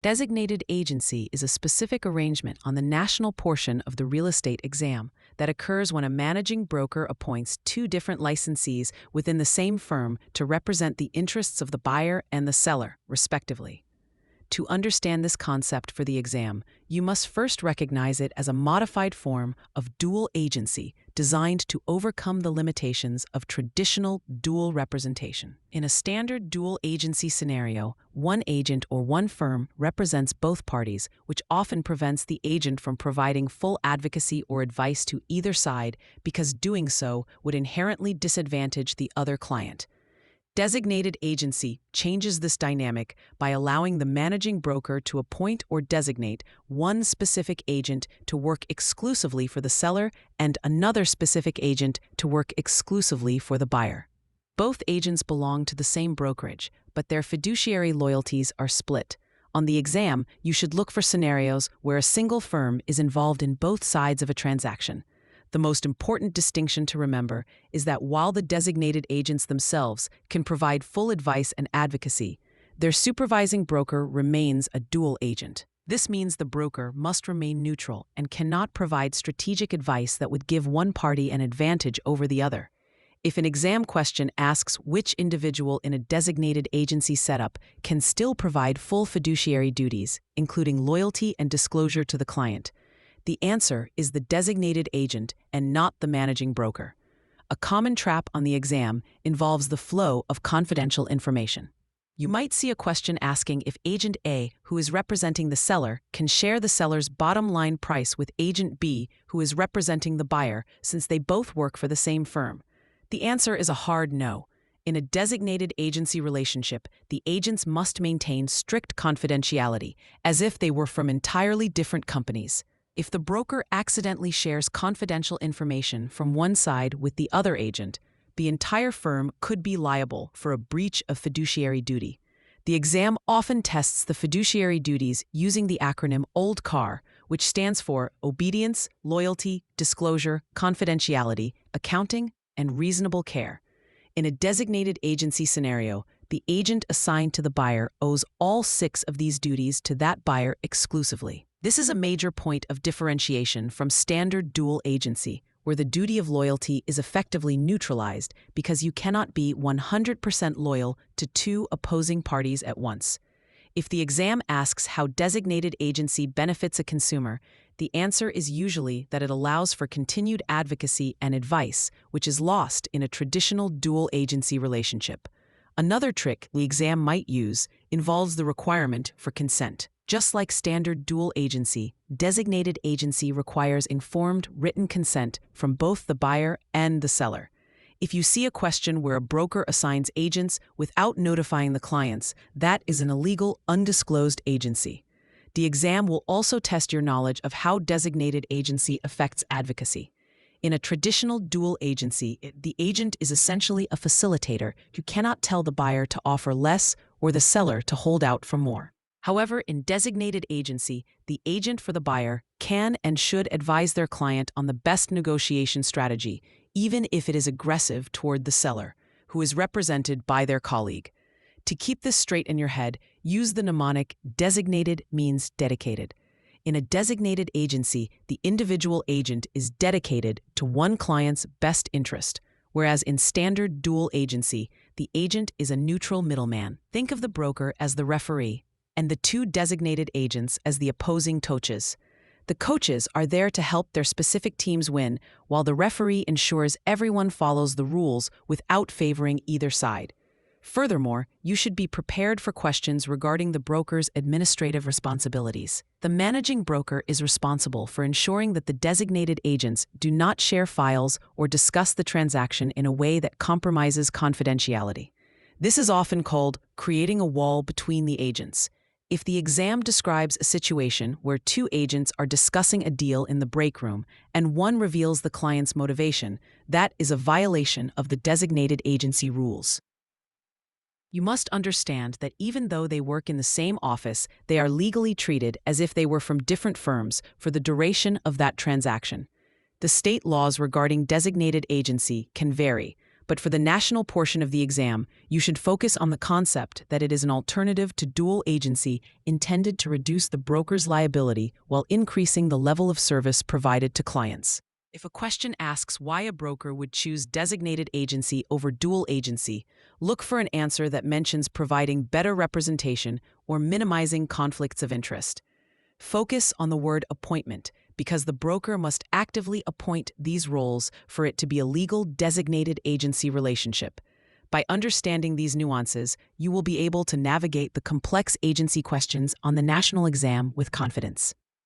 Designated agency is a specific arrangement on the national portion of the real estate exam that occurs when a managing broker appoints two different licensees within the same firm to represent the interests of the buyer and the seller, respectively. To understand this concept for the exam, you must first recognize it as a modified form of dual agency designed to overcome the limitations of traditional dual representation. In a standard dual agency scenario, one agent or one firm represents both parties, which often prevents the agent from providing full advocacy or advice to either side because doing so would inherently disadvantage the other client. Designated agency changes this dynamic by allowing the managing broker to appoint or designate one specific agent to work exclusively for the seller and another specific agent to work exclusively for the buyer. Both agents belong to the same brokerage, but their fiduciary loyalties are split. On the exam, you should look for scenarios where a single firm is involved in both sides of a transaction. The most important distinction to remember is that while the designated agents themselves can provide full advice and advocacy, their supervising broker remains a dual agent. This means the broker must remain neutral and cannot provide strategic advice that would give one party an advantage over the other. If an exam question asks which individual in a designated agency setup can still provide full fiduciary duties, including loyalty and disclosure to the client, the answer is the designated agent and not the managing broker. A common trap on the exam involves the flow of confidential information. You might see a question asking if Agent A, who is representing the seller, can share the seller's bottom line price with Agent B, who is representing the buyer, since they both work for the same firm. The answer is a hard no. In a designated agency relationship, the agents must maintain strict confidentiality, as if they were from entirely different companies. If the broker accidentally shares confidential information from one side with the other agent, the entire firm could be liable for a breach of fiduciary duty. The exam often tests the fiduciary duties using the acronym OLD-CAR, which stands for Obedience, Loyalty, Disclosure, Confidentiality, Accounting, and Reasonable Care. In a designated agency scenario, the agent assigned to the buyer owes all 6 of these duties to that buyer exclusively. This is a major point of differentiation from standard dual agency, where the duty of loyalty is effectively neutralized because you cannot be 100% loyal to two opposing parties at once. If the exam asks how designated agency benefits a consumer, the answer is usually that it allows for continued advocacy and advice, which is lost in a traditional dual agency relationship. Another trick the exam might use involves the requirement for consent. Just like standard dual agency, designated agency requires informed written consent from both the buyer and the seller. If you see a question where a broker assigns agents without notifying the clients, that is an illegal, undisclosed agency. The exam will also test your knowledge of how designated agency affects advocacy. In a traditional dual agency, the agent is essentially a facilitator who cannot tell the buyer to offer less or the seller to hold out for more. However, in designated agency, the agent for the buyer can and should advise their client on the best negotiation strategy, even if it is aggressive toward the seller, who is represented by their colleague. To keep this straight in your head, use the mnemonic designated means dedicated. In a designated agency, the individual agent is dedicated to one client's best interest, whereas in standard dual agency, the agent is a neutral middleman. Think of the broker as the referee, and the two designated agents as the opposing coaches. The coaches are there to help their specific teams win, while the referee ensures everyone follows the rules without favoring either side. Furthermore, you should be prepared for questions regarding the broker's administrative responsibilities. The managing broker is responsible for ensuring that the designated agents do not share files or discuss the transaction in a way that compromises confidentiality. This is often called creating a wall between the agents. If the exam describes a situation where two agents are discussing a deal in the break room and one reveals the client's motivation, that is a violation of the designated agency rules. You must understand that even though they work in the same office, they are legally treated as if they were from different firms for the duration of that transaction. The state laws regarding designated agency can vary, But for the national portion of the exam, you should focus on the concept that it is an alternative to dual agency intended to reduce the broker's liability while increasing the level of service provided to clients. If a question asks why a broker would choose designated agency over dual agency, look for an answer that mentions providing better representation or minimizing conflicts of interest. Focus on the word appointment, because the broker must actively appoint these roles for it to be a legal designated agency relationship. By understanding these nuances, you will be able to navigate the complex agency questions on the national exam with confidence.